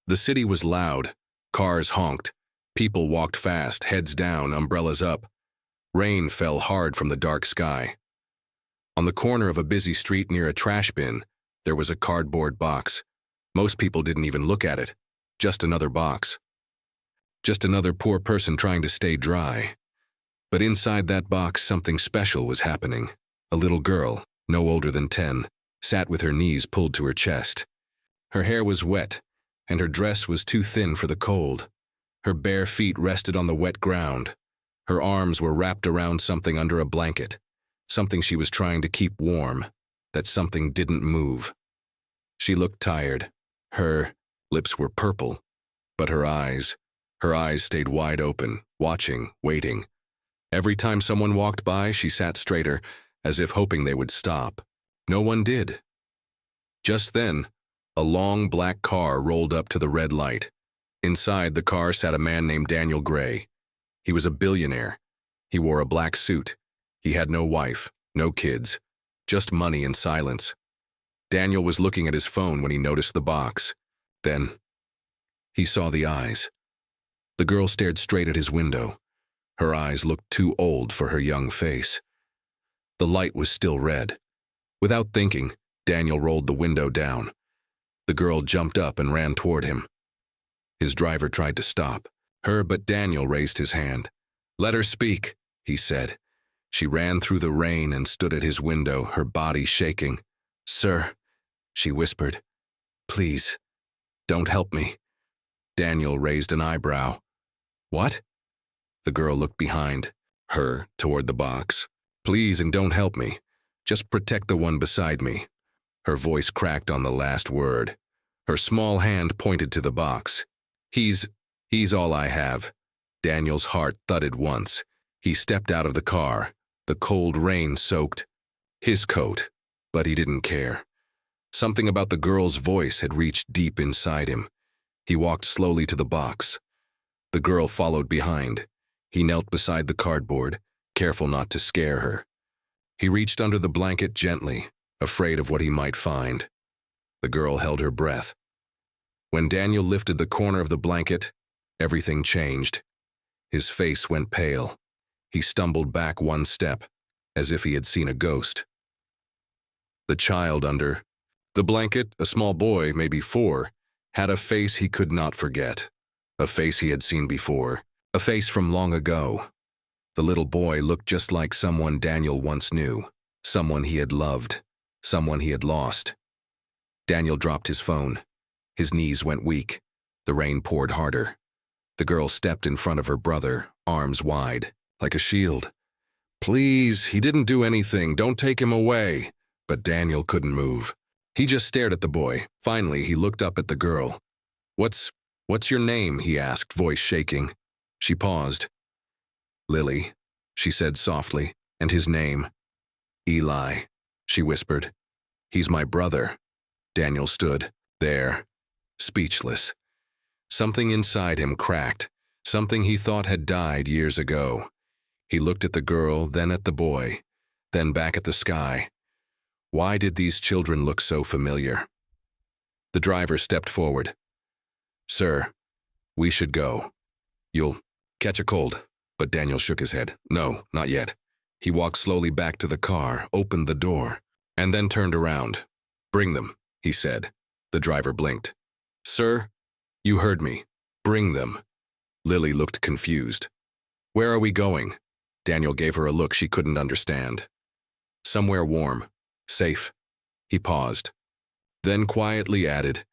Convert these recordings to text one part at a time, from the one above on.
The city was loud. Cars honked. People walked fast, heads down, umbrellas up. Rain fell hard from the dark sky. On the corner of a busy street near a trash bin, there was a cardboard box. Most people didn't even look at it. Just another box. Just another poor person trying to stay dry. But inside that box, something special was happening. A little girl, no older than 10, sat with her knees pulled to her chest. Her hair was wet, and her dress was too thin for the cold. Her bare feet rested on the wet ground. Her arms were wrapped around something under a blanket, something she was trying to keep warm. That something didn't move. She looked tired. Her lips were purple, but her eyes stayed wide open, watching, waiting. Every time someone walked by, she sat straighter, as if hoping they would stop. No one did. Just then, a long black car rolled up to the red light. Inside the car sat a man named Daniel Gray. He was a billionaire. He wore a black suit. He had no wife, no kids, just money and silence. Daniel was looking at his phone when he noticed the box. Then, he saw the eyes. The girl stared straight at his window. Her eyes looked too old for her young face. The light was still red. Without thinking, Daniel rolled the window down. The girl jumped up and ran toward him. His driver tried to stop her, but Daniel raised his hand. "Let her speak," he said. She ran through the rain and stood at his window, her body shaking. "Sir," she whispered, "please, don't help me." Daniel raised an eyebrow. "What?" The girl looked behind her, toward the box. "Please, and don't help me. Just protect the one beside me." Her voice cracked on the last word. Her small hand pointed to the box. He's all I have." Daniel's heart thudded once. He stepped out of the car. The cold rain soaked his coat, but he didn't care. Something about the girl's voice had reached deep inside him. He walked slowly to the box. The girl followed behind. He knelt beside the cardboard, careful not to scare her. He reached under the blanket gently, afraid of what he might find. The girl held her breath. When Daniel lifted the corner of the blanket, everything changed. His face went pale. He stumbled back one step, as if he had seen a ghost. The child under the blanket, a small boy, maybe 4, had a face he could not forget. A face he had seen before. A face from long ago. The little boy looked just like someone Daniel once knew. Someone he had loved. Someone he had lost. Daniel dropped his phone. His knees went weak. The rain poured harder. The girl stepped in front of her brother, arms wide, like a shield. "Please, he didn't do anything. Don't take him away." But Daniel couldn't move. He just stared at the boy. Finally, he looked up at the girl. What's your name?" he asked, voice shaking. She paused. "Lily," she said softly, "and his name?" "Eli," she whispered. "He's my brother." Daniel stood there, speechless. Something inside him cracked, something he thought had died years ago. He looked at the girl, then at the boy, then back at the sky. Why did these children look so familiar? The driver stepped forward. "Sir, we should go. You'll catch a cold." But Daniel shook his head. "No, not yet." He walked slowly back to the car, opened the door, and then turned around. "Bring them," he said. The driver blinked. "Sir, you heard me. Bring them." Lily looked confused. "Where are we going?" Daniel gave her a look she couldn't understand. "Somewhere warm. Safe." He paused. Then quietly added,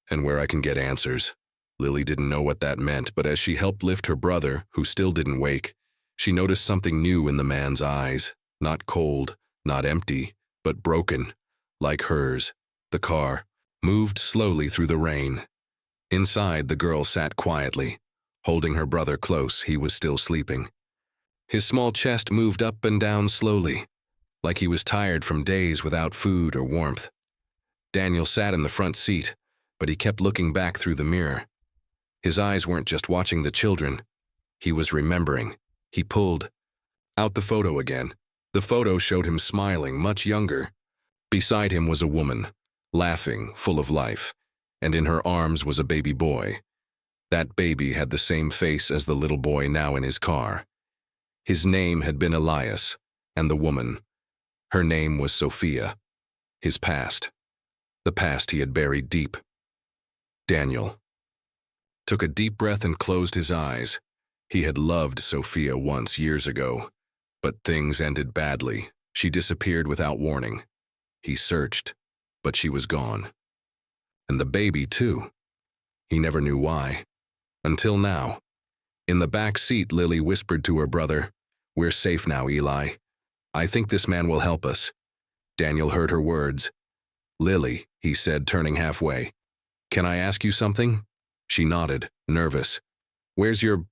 "And where I can get answers." Lily didn't know what that meant, but as she helped lift her brother, who still didn't wake, she noticed something new in the man's eyes. Not cold, not empty, but broken, like hers. The car moved slowly through the rain. Inside, the girl sat quietly, holding her brother close. He was still sleeping. His small chest moved up and down slowly, like he was tired from days without food or warmth. Daniel sat in the front seat, but he kept looking back through the mirror. His eyes weren't just watching the children. He was remembering. He pulled out the photo again. The photo showed him smiling, much younger. Beside him was a woman, laughing, full of life. and in her arms was a baby boy. That baby had the same face as the little boy now in his car. His name had been Elias, and the woman, her name was Sophia. His past, the past he had buried deep. Daniel took a deep breath and closed his eyes. He had loved Sophia once years ago, but things ended badly. She disappeared without warning. He searched, but she was gone. And the baby, too. He never knew why. Until now. In the back seat, Lily whispered to her brother, "We're safe now, Eli. I think this man will help us." Daniel heard her words. "Lily," he said, turning halfway. "Can I ask you something?" She nodded, nervous. Where's your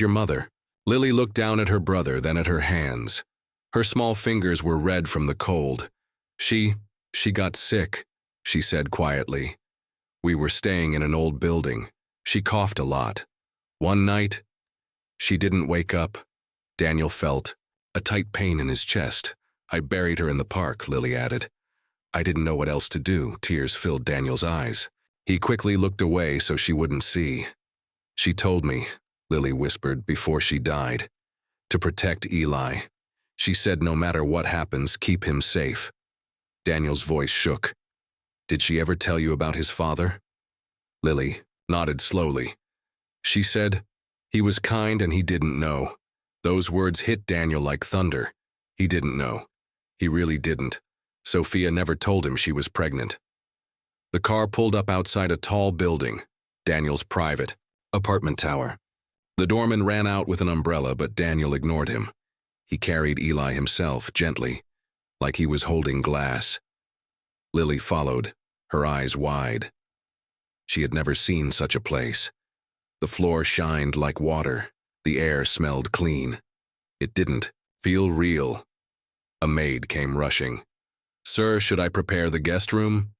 mother?" Lily looked down at her brother, then at her hands. Her small fingers were red from the cold. She got sick," she said quietly. "We were staying in an old building. She coughed a lot. One night, she didn't wake up." Daniel felt a tight pain in his chest. "I buried her in the park," Lily added. "I didn't know what else to do." Tears filled Daniel's eyes. He quickly looked away so she wouldn't see. "She told me," Lily whispered, "before she died, to protect Eli. She said no matter what happens, keep him safe." Daniel's voice shook. "Did she ever tell you about his father?" Lily nodded slowly. "She said he was kind and he didn't know." Those words hit Daniel like thunder. He didn't know. He really didn't. Sophia never told him she was pregnant. The car pulled up outside a tall building, Daniel's private apartment tower. The doorman ran out with an umbrella, but Daniel ignored him. He carried Eli himself, gently, like he was holding glass. Lily followed, her eyes wide. She had never seen such a place. The floor shined like water. The air smelled clean. It didn't feel real. A maid came rushing. "Sir, should I prepare the guest room?"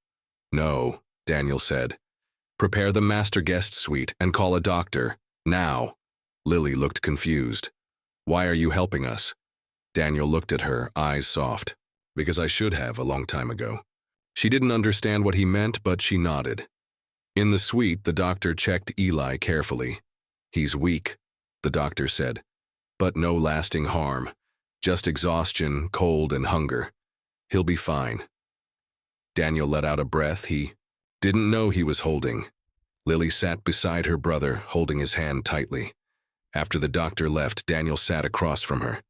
"No," Daniel said. "Prepare the master guest suite and call a doctor, now." Lily looked confused. "Why are you helping us?" Daniel looked at her, eyes soft. "Because I should have a long time ago." She didn't understand what he meant, but she nodded. In the suite, the doctor checked Eli carefully. "He's weak," the doctor said, "but no lasting harm. Just exhaustion, cold, and hunger. He'll be fine." Daniel let out a breath he didn't know he was holding. Lily sat beside her brother, holding his hand tightly. After the doctor left, Daniel sat across from her.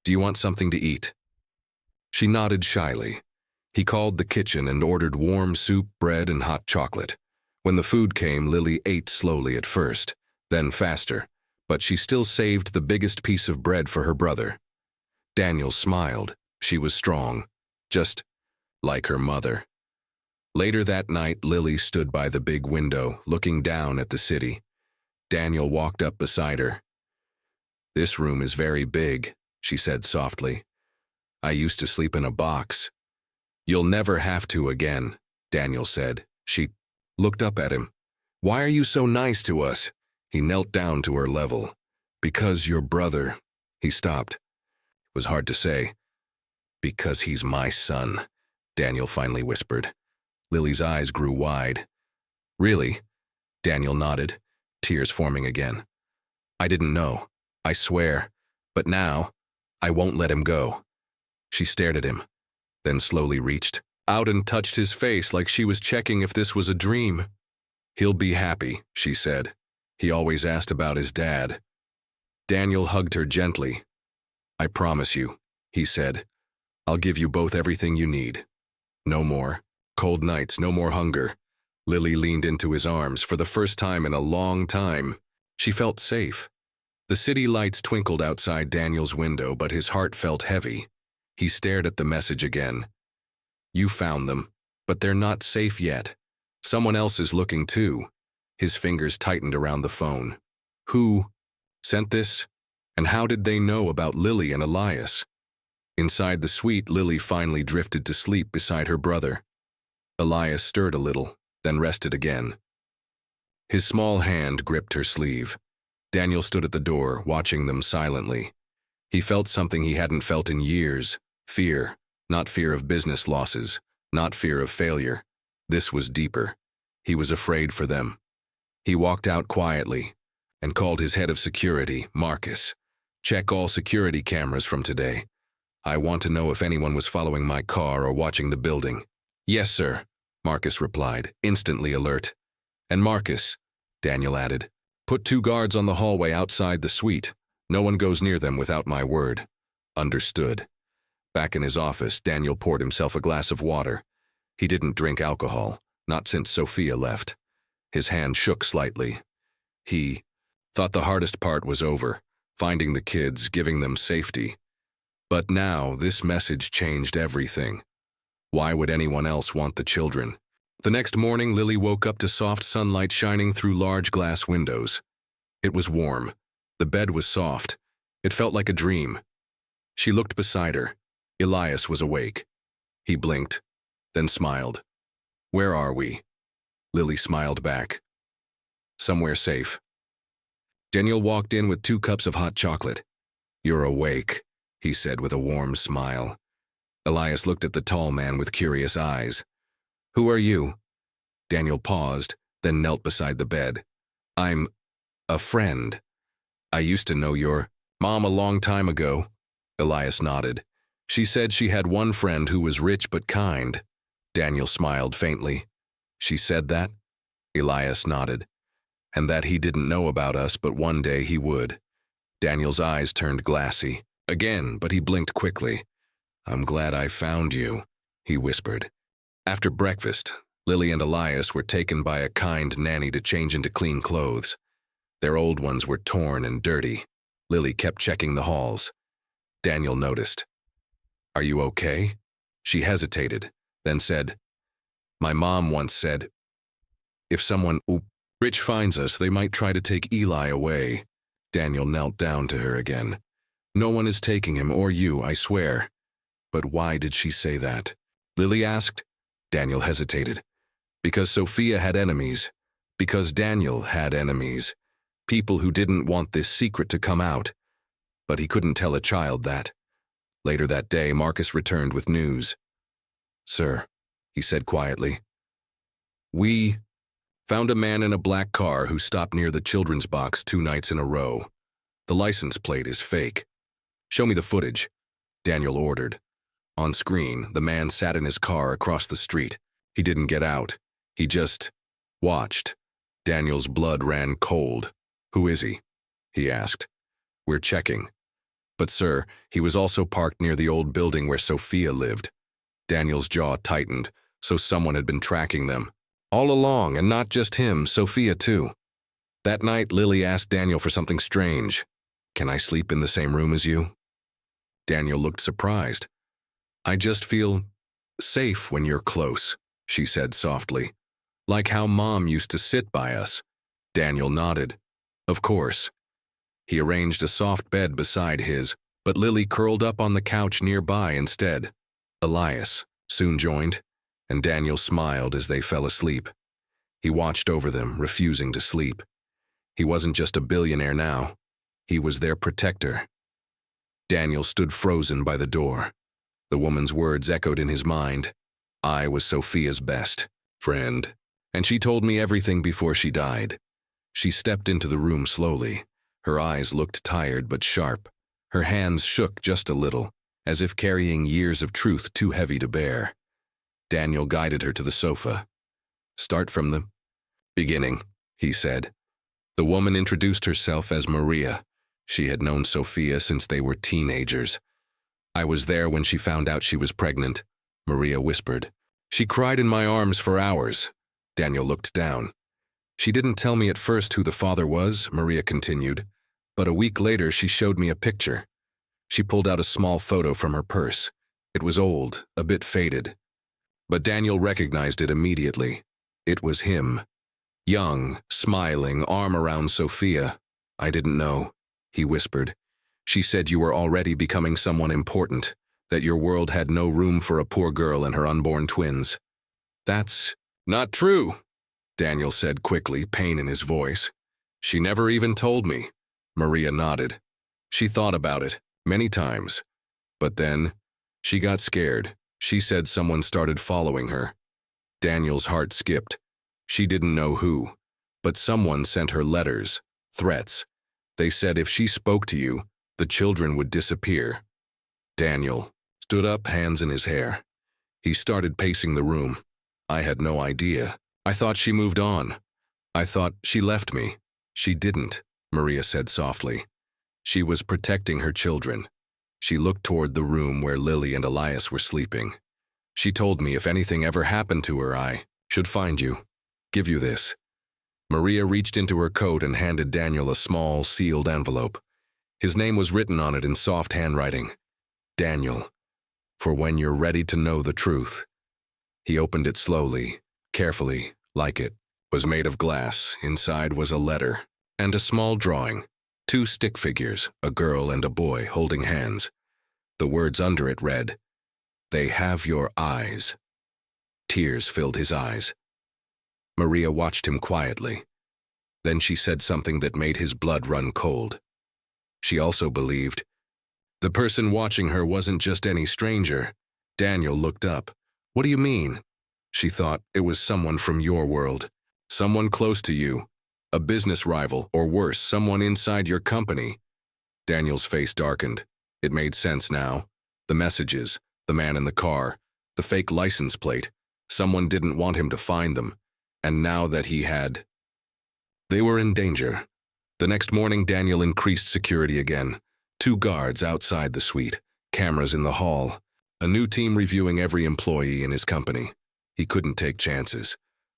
"Do you want something to eat?" She nodded shyly. He called the kitchen and ordered warm soup, bread, and hot chocolate. When the food came, Lily ate slowly at first, then faster, but she still saved the biggest piece of bread for her brother. Daniel smiled. She was strong, just like her mother. Later that night, Lily stood by the big window, looking down at the city. Daniel walked up beside her. "This room is very big," she said softly. "I used to sleep in a box." "You'll never have to again," Daniel said. She looked up at him. "Why are you so nice to us?" He knelt down to her level. "Because your brother." He stopped. It was hard to say. "Because he's my son," Daniel finally whispered. Lily's eyes grew wide. "Really?" Daniel nodded, tears forming again. "I didn't know. I swear. But now, I won't let him go." She stared at him, then slowly reached out and touched his face like she was checking if this was a dream. "He'll be happy," she said. "He always asked about his dad." Daniel hugged her gently. "I promise you," he said. "I'll give you both everything you need. No more cold nights, no more hunger." Lily leaned into his arms for the first time in a long time. She felt safe. The city lights twinkled outside Daniel's window, but his heart felt heavy. He stared at the message again. "You found them, but they're not safe yet. Someone else is looking too." His fingers tightened around the phone. "Who sent this? And how did they know about Lily and Elias?" Inside the suite, Lily finally drifted to sleep beside her brother. Elias stirred a little, then rested again. His small hand gripped her sleeve. Daniel stood at the door, watching them silently. He felt something he hadn't felt in years. Fear. Not fear of business losses. Not fear of failure. This was deeper. He was afraid for them. He walked out quietly and called his head of security, Marcus. Check all security cameras from today. I want to know if anyone was following my car or watching the building. Yes, sir, Marcus replied, instantly alert. And Marcus, Daniel added, put 2 guards on the hallway outside the suite. No one goes near them without my word. Understood. Back in his office, Daniel poured himself a glass of water. He didn't drink alcohol, not since Sophia left. His hand shook slightly. He thought the hardest part was over, finding the kids, giving them safety. But now, this message changed everything. Why would anyone else want the children? The next morning, Lily woke up to soft sunlight shining through large glass windows. It was warm. The bed was soft. It felt like a dream. She looked beside her. Elias was awake. He blinked, then smiled. Where are we? Lily smiled back. Somewhere safe. Daniel walked in with 2 cups of hot chocolate. You're awake, he said with a warm smile. Elias looked at the tall man with curious eyes. Who are you? Daniel paused, then knelt beside the bed. I'm a friend. I used to know your mom a long time ago. Elias nodded. She said she had one friend who was rich but kind. Daniel smiled faintly. She said that? Elias nodded. And that he didn't know about us, but one day he would. Daniel's eyes turned glassy. Again, but he blinked quickly. I'm glad I found you, he whispered. After breakfast, Lily and Elias were taken by a kind nanny to change into clean clothes. Their old ones were torn and dirty. Lily kept checking the halls. Daniel noticed. Are you okay? She hesitated, then said, My mom once said, if someone rich finds us, they might try to take Eli away. Daniel knelt down to her again. No one is taking him, or you, I swear. But why did she say that? Lily asked. Daniel hesitated. Because Sophia had enemies. Because Daniel had enemies. People who didn't want this secret to come out. But he couldn't tell a child that. Later that day, Marcus returned with news. Sir, he said quietly, we found a man in a black car who stopped near the children's box 2 nights in a row. The license plate is fake. Show me the footage, Daniel ordered. On screen, the man sat in his car across the street. He didn't get out. He just watched. Daniel's blood ran cold. Who is he? He asked. We're checking. But sir, he was also parked near the old building where Sophia lived. Daniel's jaw tightened, so someone had been tracking them. All along, and not just him, Sophia too. That night, Lily asked Daniel for something strange. Can I sleep in the same room as you? Daniel looked surprised. I just feel safe when you're close, she said softly. Like how Mom used to sit by us. Daniel nodded. Of course. He arranged a soft bed beside his, but Lily curled up on the couch nearby instead. Elias soon joined, and Daniel smiled as they fell asleep. He watched over them, refusing to sleep. He wasn't just a billionaire now. He was their protector. Daniel stood frozen by the door. The woman's words echoed in his mind. I was Sophia's best friend, and she told me everything before she died. She stepped into the room slowly. Her eyes looked tired but sharp. Her hands shook just a little, as if carrying years of truth too heavy to bear. Daniel guided her to the sofa. Start from the beginning, he said. The woman introduced herself as Maria. She had known Sophia since they were teenagers. I was there when she found out she was pregnant, Maria whispered. She cried in my arms for hours. Daniel looked down. She didn't tell me at first who the father was, Maria continued, but a week later she showed me a picture. She pulled out a small photo from her purse. It was old, a bit faded. But Daniel recognized it immediately. It was him. Young, smiling, arm around Sophia. I didn't know, he whispered. She said you were already becoming someone important, that your world had no room for a poor girl and her unborn twins. That's not true, Daniel said quickly, pain in his voice. She never even told me. Maria nodded. She thought about it, many times. But then, she got scared. She said someone started following her. Daniel's heart skipped. She didn't know who, but someone sent her letters, threats. They said if she spoke to you, the children would disappear. Daniel stood up, hands in his hair. He started pacing the room. I had no idea. I thought she moved on. I thought she left me. She didn't, Maria said softly. She was protecting her children. She looked toward the room where Lily and Elias were sleeping. She told me if anything ever happened to her, I should find you. Give you this. Maria reached into her coat and handed Daniel a small, sealed envelope. His name was written on it in soft handwriting. Daniel, for when you're ready to know the truth. He opened it slowly, carefully, like it was made of glass. Inside was a letter and a small drawing. 2 stick figures, a girl and a boy holding hands. The words under it read, "They have your eyes." Tears filled his eyes. Maria watched him quietly. Then she said something that made his blood run cold. She also believed the person watching her wasn't just any stranger. Daniel looked up. What do you mean? She thought it was someone from your world, someone close to you, a business rival, or worse, someone inside your company. Daniel's face darkened. It made sense now. The messages, the man in the car, the fake license plate. Someone didn't want him to find them. And now that he had, they were in danger. The next morning, Daniel increased security again. 2 guards outside the suite, cameras in the hall, a new team reviewing every employee in his company. He couldn't take chances.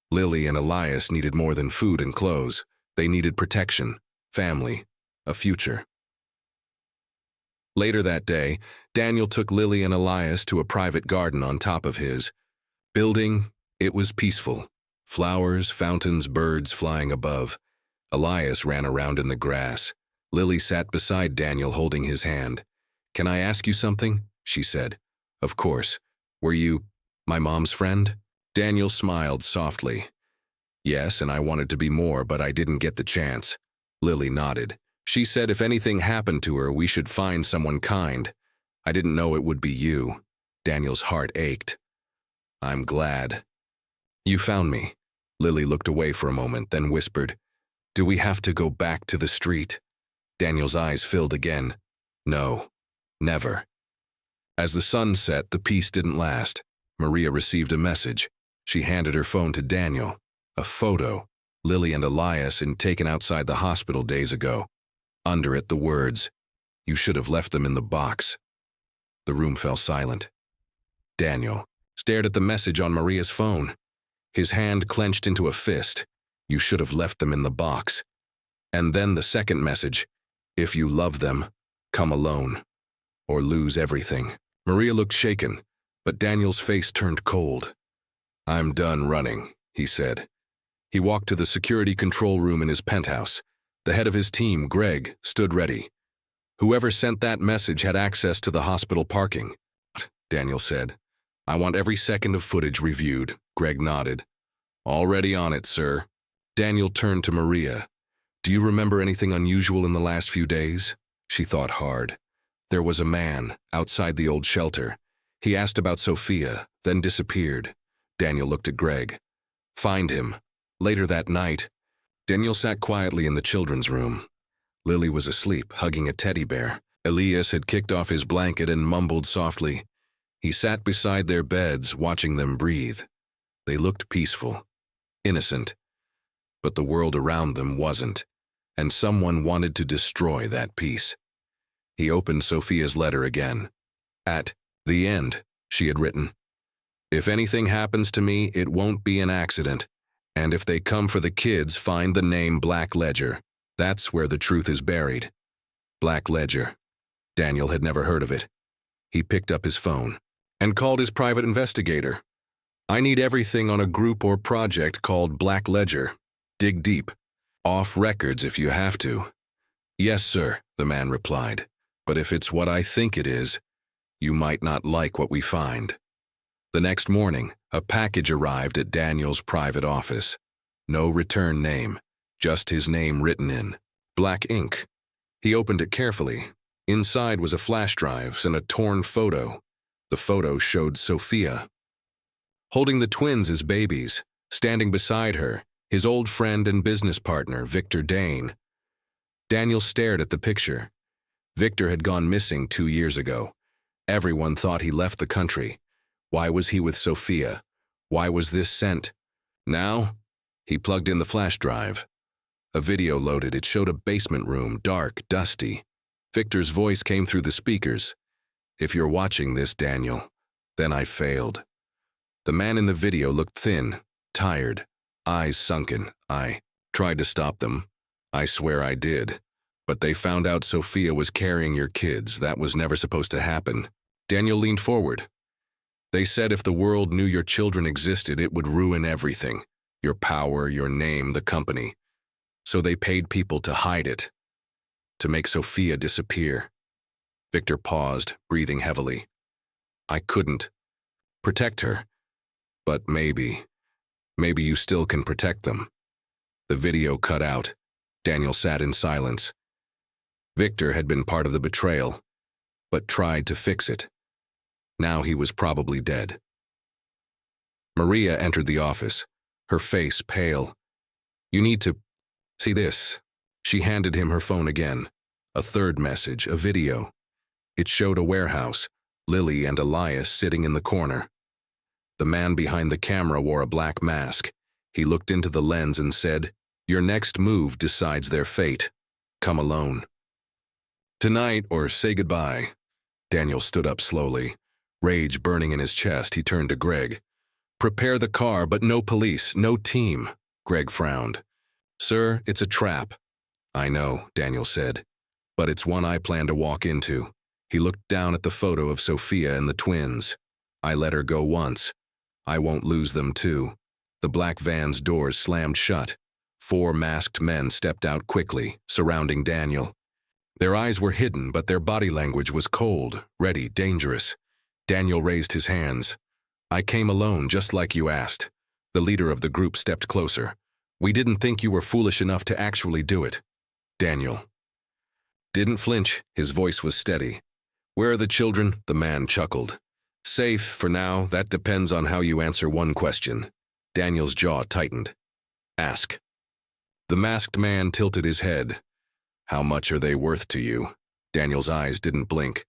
Lily and Elias needed more than food and clothes. They needed protection, family, a future. Later that day, Daniel took Lily and Elias to a private garden on top of his building. It was peaceful. Flowers, fountains, birds flying above. Elias ran around in the grass. Lily sat beside Daniel holding his hand. "Can I ask you something?" she said. "Of course. Were you my mom's friend?" Daniel smiled softly. "Yes, and I wanted to be more, but I didn't get the chance." Lily nodded. "She said if anything happened to her, we should find someone kind. I didn't know it would be you." Daniel's heart ached. "I'm glad. You found me." Lily looked away for a moment, then whispered, "Do we have to go back to the street?" Daniel's eyes filled again. "No, never." As the sun set, the peace didn't last. Maria received a message. She handed her phone to Daniel. A photo. Lily and Elias had taken outside the hospital days ago. Under it, the words, "You should have left them in the box." The room fell silent. Daniel stared at the message on Maria's phone. His hand clenched into a fist. "You should have left them in the box." And then the second message, "If you love them, come alone, or lose everything." Maria looked shaken, but Daniel's face turned cold. "I'm done running," he said. He walked to the security control room in his penthouse. The head of his team, Greg, stood ready. "Whoever sent that message had access to the hospital parking," Daniel said. "I want every second of footage reviewed." Greg nodded. "Already on it, sir." Daniel turned to Maria. "Do you remember anything unusual in the last few days?" She thought hard. There was a man outside the old shelter. He asked about Sophia, then disappeared. Daniel looked at Greg. "Find him." Later that night, Daniel sat quietly in the children's room. Lily was asleep, hugging a teddy bear. Elias had kicked off his blanket and mumbled softly. He sat beside their beds, watching them breathe. They looked peaceful, innocent. But the world around them wasn't, and someone wanted to destroy that peace. He opened Sophia's letter again. At the end, she had written, "If anything happens to me, it won't be an accident. And if they come for the kids, find the name Black Ledger. That's where the truth is buried." Black Ledger. Daniel had never heard of it. He picked up his phone and called his private investigator. "I need everything on a group or project called Black Ledger. Dig deep. Off records if you have to." "Yes, sir," the man replied. "But if it's what I think it is, you might not like what we find." The next morning, a package arrived at Daniel's private office. No return name, just his name written in black ink. He opened it carefully. Inside was a flash drive and a torn photo. The photo showed Sophia holding the twins as babies. Standing beside her, his old friend and business partner, Victor Dane. Daniel stared at the picture. Victor had gone missing 2 years ago. Everyone thought he left the country. Why was he with Sophia? Why was this sent? Now, he plugged in the flash drive. A video loaded. It showed a basement room, dark, dusty. Victor's voice came through the speakers. "If you're watching this, Daniel, then I failed." The man in the video looked thin, tired, eyes sunken. "I tried to stop them. I swear I did. But they found out Sophia was carrying your kids. That was never supposed to happen." Daniel leaned forward. "They said if the world knew your children existed, it would ruin everything. Your power, your name, the company. So they paid people to hide it. To make Sophia disappear." Victor paused, breathing heavily. "I couldn't protect her. But maybe you still can protect them." The video cut out. Daniel sat in silence. Victor had been part of the betrayal, but tried to fix it. Now he was probably dead. Maria entered the office, her face pale. "You need to see this." She handed him her phone again. A third message, a video. It showed a warehouse, Lily and Elias sitting in the corner. The man behind the camera wore a black mask. He looked into the lens and said, "Your next move decides their fate. Come alone. Tonight or say goodbye." Daniel stood up slowly. Rage burning in his chest, he turned to Greg. "Prepare the car, but no police, no team." Greg frowned. "Sir, it's a trap." "I know," Daniel said, "but it's one I plan to walk into." He looked down at the photo of Sophia and the twins. "I let her go once. I won't lose them too." The black van's doors slammed shut. 4 masked men stepped out quickly, surrounding Daniel. Their eyes were hidden, but their body language was cold, ready, dangerous. Daniel raised his hands. "I came alone, just like you asked." The leader of the group stepped closer. "We didn't think you were foolish enough to actually do it." Daniel didn't flinch. His voice was steady. "Where are the children?" The man chuckled. "Safe, for now. That depends on how you answer one question." Daniel's jaw tightened. "Ask." The masked man tilted his head. "How much are they worth to you?" Daniel's eyes didn't blink.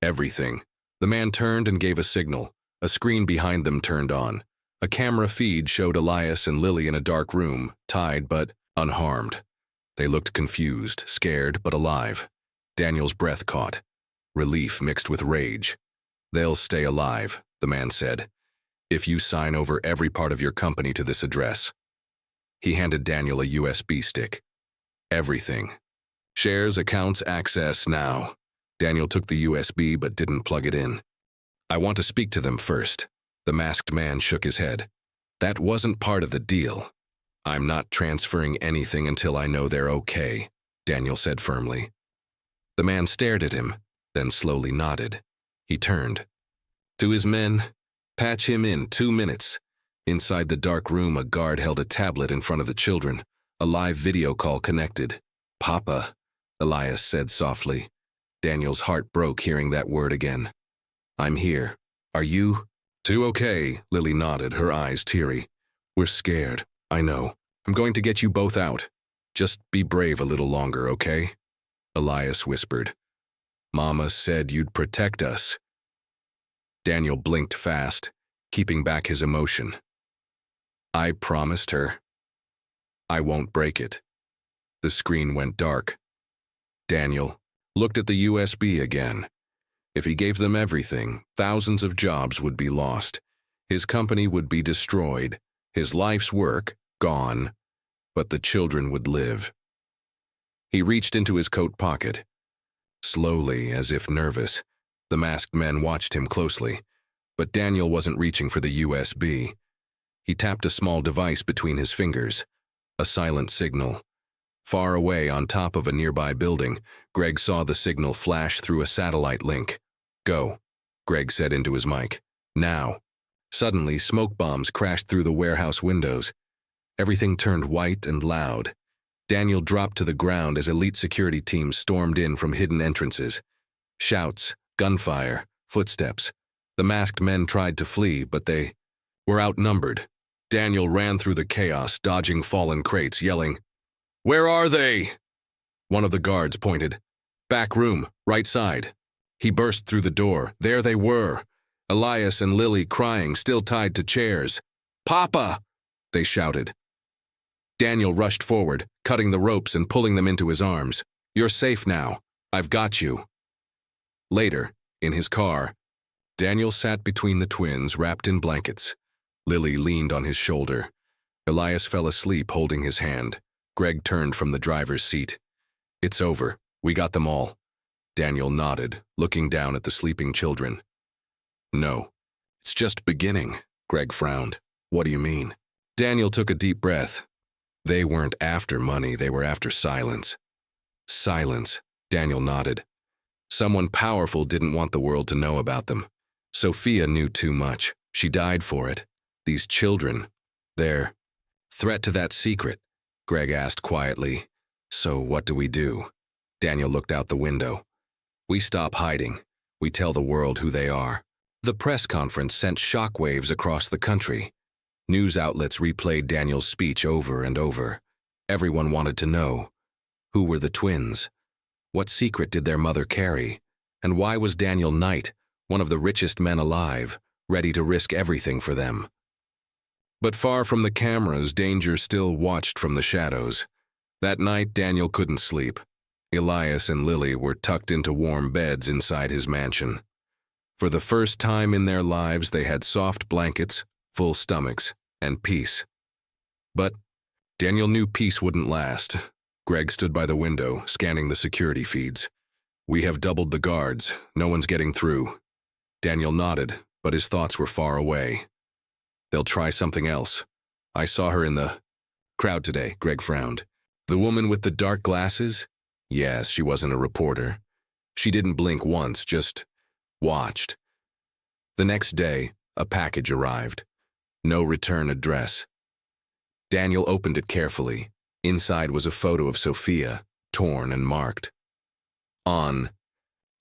"Everything." The man turned and gave a signal. A screen behind them turned on. A camera feed showed Elias and Lily in a dark room, tied but unharmed. They looked confused, scared but alive. Daniel's breath caught. Relief mixed with rage. "They'll stay alive," the man said, "if you sign over every part of your company to this address." He handed Daniel a USB stick. "Everything. Shares, accounts, access now." Daniel took the USB but didn't plug it in. "I want to speak to them first." The masked man shook his head. "That wasn't part of the deal. I'm not transferring anything until I know they're okay," Daniel said firmly. The man stared at him, then slowly nodded. He turned. To his men, "Patch him in, 2 minutes." Inside the dark room, a guard held a tablet in front of the children. A live video call connected. "Papa," Elias said softly. Daniel's heart broke hearing that word again. "I'm here. Are you?" "Too okay," Lily nodded, her eyes teary. "We're scared. I know. I'm going to get you both out. Just be brave a little longer, okay?" Elias whispered. "Mama said you'd protect us." Daniel blinked fast, keeping back his emotion. "I promised her. I won't break it." The screen went dark. Daniel looked at the USB again. If he gave them everything, thousands of jobs would be lost. His company would be destroyed, his life's work gone, but the children would live. He reached into his coat pocket. Slowly, as if nervous, the masked men watched him closely, but Daniel wasn't reaching for the USB. He tapped a small device between his fingers, a silent signal. Far away on top of a nearby building, Greg saw the signal flash through a satellite link. "Go," Greg said into his mic. "Now." Suddenly, smoke bombs crashed through the warehouse windows. Everything turned white and loud. Daniel dropped to the ground as elite security teams stormed in from hidden entrances. Shouts, gunfire, footsteps. The masked men tried to flee, but they were outnumbered. Daniel ran through the chaos, dodging fallen crates, yelling, "Where are they?" One of the guards pointed. "Back room, right side." He burst through the door. There they were, Elias and Lily crying, still tied to chairs. "Papa!" they shouted. Daniel rushed forward, cutting the ropes and pulling them into his arms. "You're safe now. I've got you." Later, in his car, Daniel sat between the twins, wrapped in blankets. Lily leaned on his shoulder. Elias fell asleep, holding his hand. Greg turned from the driver's seat. "It's over. We got them all." Daniel nodded, looking down at the sleeping children. "No, it's just beginning," Greg frowned. "What do you mean?" Daniel took a deep breath. "They weren't after money, they were after silence." "Silence," Daniel nodded. "Someone powerful didn't want the world to know about them. Sophia knew too much. She died for it. These children, they're threat to that secret," Greg asked quietly. "So what do we do?" Daniel looked out the window. "We stop hiding. We tell the world who they are." The press conference sent shockwaves across the country. News outlets replayed Daniel's speech over and over. Everyone wanted to know, who were the twins? What secret did their mother carry? And why was Daniel Knight, one of the richest men alive, ready to risk everything for them? But far from the cameras, danger still watched from the shadows. That night, Daniel couldn't sleep. Elias and Lily were tucked into warm beds inside his mansion. For the first time in their lives, they had soft blankets, full stomachs, and peace. But Daniel knew peace wouldn't last. Greg stood by the window, scanning the security feeds. "We have doubled the guards. No one's getting through." Daniel nodded, but his thoughts were far away. "They'll try something else. I saw her in the crowd today," Greg frowned. "The woman with the dark glasses?" Yes, she wasn't a reporter. She didn't blink once, just watched. The next day, a package arrived. No return address. Daniel opened it carefully. Inside was a photo of Sophia, torn and marked. On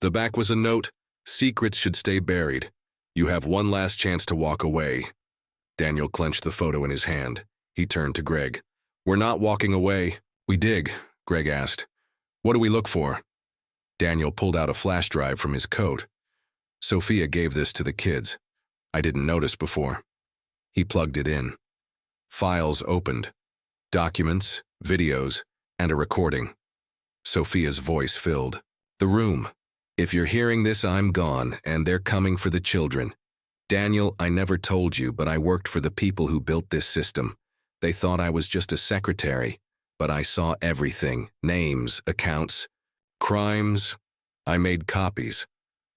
the back was a note, "Secrets should stay buried. You have one last chance to walk away." Daniel clenched the photo in his hand. He turned to Greg. "We're not walking away." "We dig," Greg asked. "What do we look for?" Daniel pulled out a flash drive from his coat. "Sophia gave this to the kids. I didn't notice before." He plugged it in. Files opened. Documents, videos, and a recording. Sophia's voice filled the room. "If you're hearing this, I'm gone, and they're coming for the children. Daniel, I never told you, but I worked for the people who built this system. They thought I was just a secretary, but I saw everything. Names, accounts, crimes. I made copies.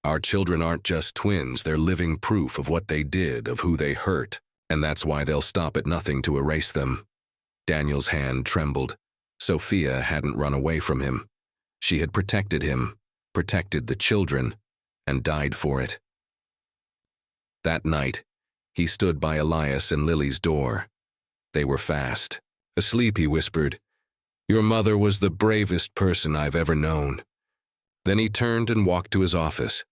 Our children aren't just twins, they're living proof of what they did, of who they hurt, and that's why they'll stop at nothing to erase them." Daniel's hand trembled. Sophia hadn't run away from him. She had protected him, protected the children, and died for it. That night, he stood by Elias and Lily's door. They were fast. Asleep, he whispered, "Your mother was the bravest person I've ever known." Then he turned and walked to his office.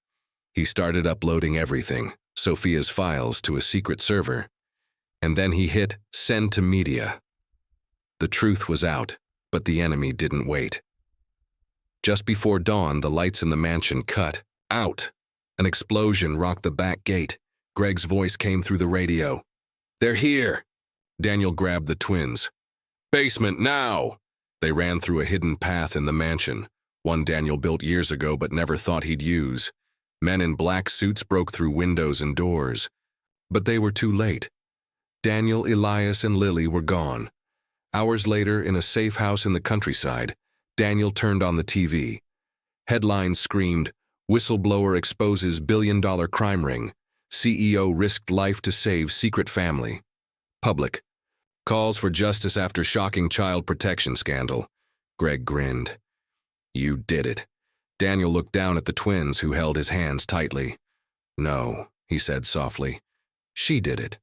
He started uploading everything, Sophia's files to a secret server. And then he hit send to media. The truth was out, but the enemy didn't wait. Just before dawn, the lights in the mansion cut out. An explosion rocked the back gate. Greg's voice came through the radio. "They're here." Daniel grabbed the twins. "Basement now!" They ran through a hidden path in the mansion, one Daniel built years ago but never thought he'd use. Men in black suits broke through windows and doors. But they were too late. Daniel, Elias, and Lily were gone. Hours later, in a safe house in the countryside, Daniel turned on the TV. Headlines screamed, "Whistleblower exposes billion-dollar crime ring. CEO risked life to save secret family." Public. Calls for justice after shocking child protection scandal. Greg grinned. "You did it." Daniel looked down at the twins who held his hands tightly. "No," he said softly. "She did it."